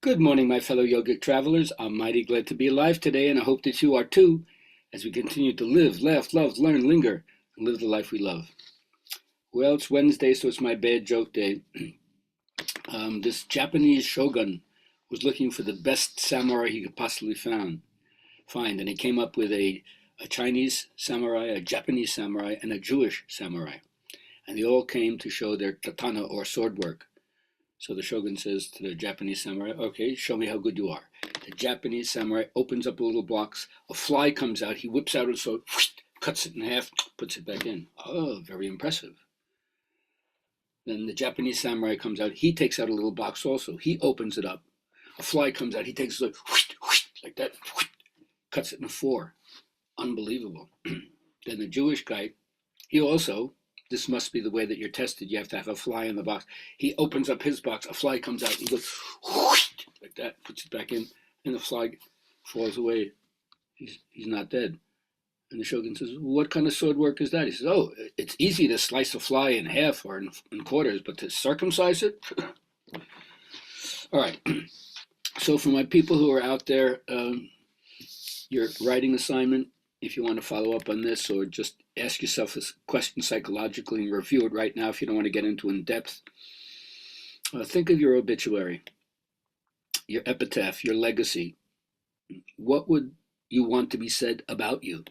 Good morning, my fellow yogic travelers. I'm mighty glad to be alive today, and I hope that you are too, as we continue to live, laugh, love, learn, linger, and live the life we love. Well, it's Wednesday, so it's my bad joke day. This Japanese shogun was looking for the best samurai he could possibly find, and he came up with a Chinese samurai, a Japanese samurai, and a Jewish samurai. And they all came to show their katana or sword work. So the shogun says to the Japanese samurai, okay, show me how good you are. The Japanese samurai opens up a little box. A fly comes out. He whips out his sword, cuts it in half, puts it back in. Oh, very impressive. Then the Japanese samurai comes out. He takes out a little box also. He opens it up. A fly comes out. He takes it like that, cuts it in four. Unbelievable. Then the Jewish guy, he also, this must be the way that you're tested. You have to have a fly in the box. He opens up his box. A fly comes out. He goes like that, puts it back in, and the fly falls away. He's not dead. And the shogun says, what kind of sword work is that? He says, oh, it's easy to slice a fly in half or in quarters, but to circumcise it? All right. So for my people who are out there, your writing assignment, if you want to follow up on this or just ask yourself this question psychologically and review it right now if you don't want to get into in depth, think of your obituary, your epitaph, your legacy. What would you want to be said about you?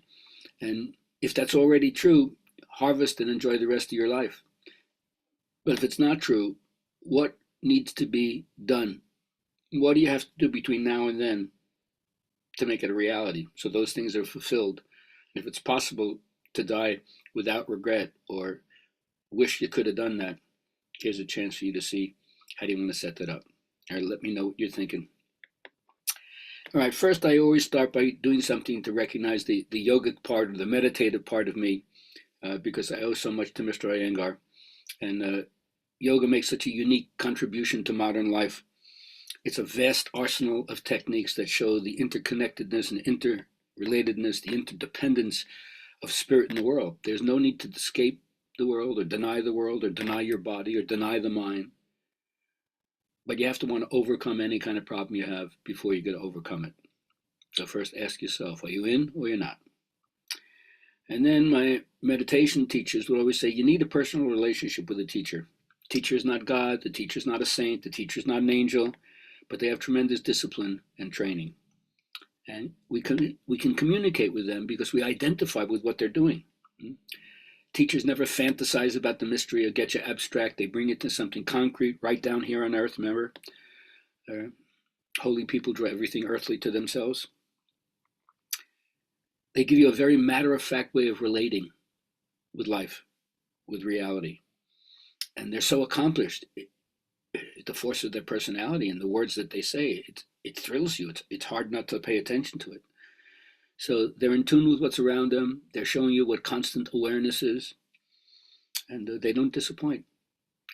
And if that's already true, harvest and enjoy the rest of your life. But if it's not true, what needs to be done? What do you have to do between now and then to make it a reality so those things are fulfilled? If it's possible to die without regret or wish you could have done that, here's a chance for you to see how do you want to set that up. All right, let me know what you're thinking. All right, first I always start by doing something to recognize the yogic part or the meditative part of me because I owe so much to Mr. Iyengar. And yoga makes such a unique contribution to modern life. It's a vast arsenal of techniques that show the interconnectedness and interrelatedness, the interdependence of spirit in the world. There's no need to escape the world or deny your body or deny the mind. But you have to want to overcome any kind of problem you have before you get to overcome it. So first ask yourself, are you in or you're not? And then my meditation teachers would always say, you need a personal relationship with a teacher. The teacher is not God, the teacher is not a saint, the teacher is not an angel, but they have tremendous discipline and training. And we can communicate with them because we identify with what they're doing. Teachers never fantasize about the mystery or get you abstract. They bring it to something concrete right down here on earth, remember? Holy people draw everything earthly to themselves. They give you a very matter-of-fact way of relating with life, with reality. And they're so accomplished. The force of their personality and the words that they say, it thrills you. It's hard not to pay attention to it. So they're in tune with what's around them. They're showing you what constant awareness is. And they don't disappoint.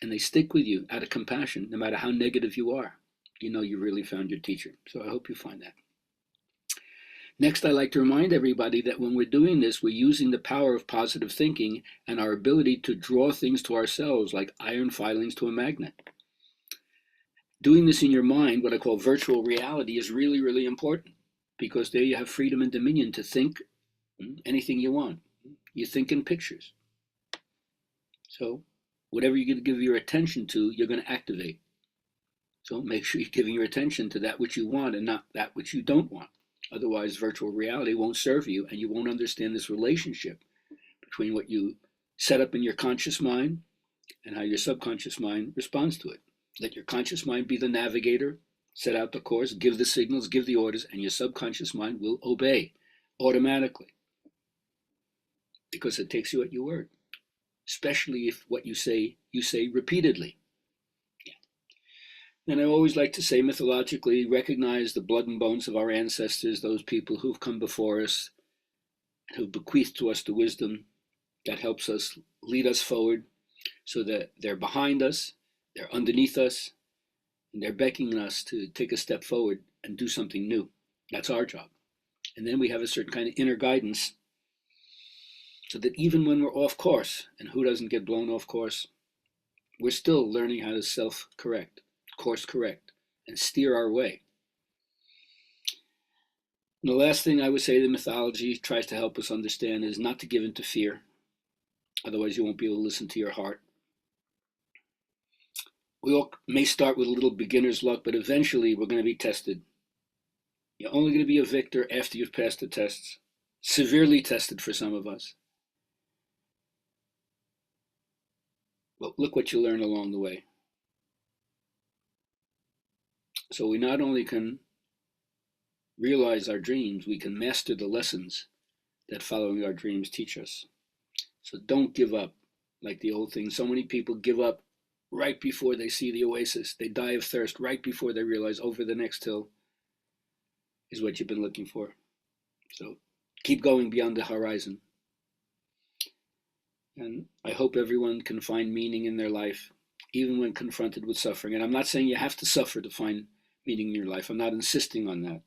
And they stick with you out of compassion, no matter how negative you are. You know you really found your teacher. So I hope you find that. Next, I like to remind everybody that when we're doing this, we're using the power of positive thinking and our ability to draw things to ourselves like iron filings to a magnet. Doing this in your mind, what I call virtual reality, is really, really important because there you have freedom and dominion to think anything you want. You think in pictures. So whatever you're going to give your attention to, you're going to activate. So make sure you're giving your attention to that which you want and not that which you don't want. Otherwise, virtual reality won't serve you and you won't understand this relationship between what you set up in your conscious mind and how your subconscious mind responds to it. Let your conscious mind be the navigator, set out the course, give the signals, give the orders, and your subconscious mind will obey automatically because it takes you at your word, especially if what you say repeatedly. And I always like to say mythologically, recognize the blood and bones of our ancestors, those people who've come before us, who bequeathed to us the wisdom that helps us lead us forward so that they're behind us, they're underneath us, and they're beckoning us to take a step forward and do something new. That's our job. And then we have a certain kind of inner guidance so that even when we're off course, and who doesn't get blown off course, we're still learning how to self-correct, course correct, and steer our way. And the last thing I would say the mythology tries to help us understand is not to give in to fear. Otherwise, you won't be able to listen to your heart. We all may start with a little beginner's luck, but eventually we're going to be tested. You're only going to be a victor after you've passed the tests. Severely tested for some of us. But look what you learn along the way. So we not only can realize our dreams, we can master the lessons that following our dreams teach us. So don't give up like the old thing. So many people give up right before they see the oasis. They die of thirst right before they realize over the next hill is what you've been looking for. So keep going beyond the horizon. And I hope everyone can find meaning in their life, even when confronted with suffering. And I'm not saying you have to suffer to find meaning in your life. I'm not insisting on that.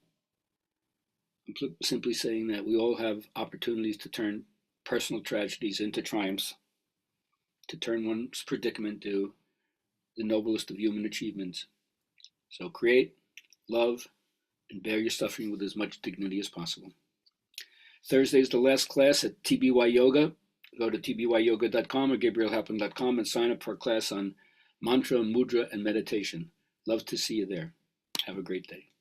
I'm simply saying that we all have opportunities to turn personal tragedies into triumphs, to turn one's predicament to the noblest of human achievements. So create, love, and bear your suffering with as much dignity as possible. Thursday is the last class at TBY Yoga. Go to tbyyoga.com or gabrielhalpern.com and sign up for a class on mantra, mudra, and meditation. Love to see you there. Have a great day.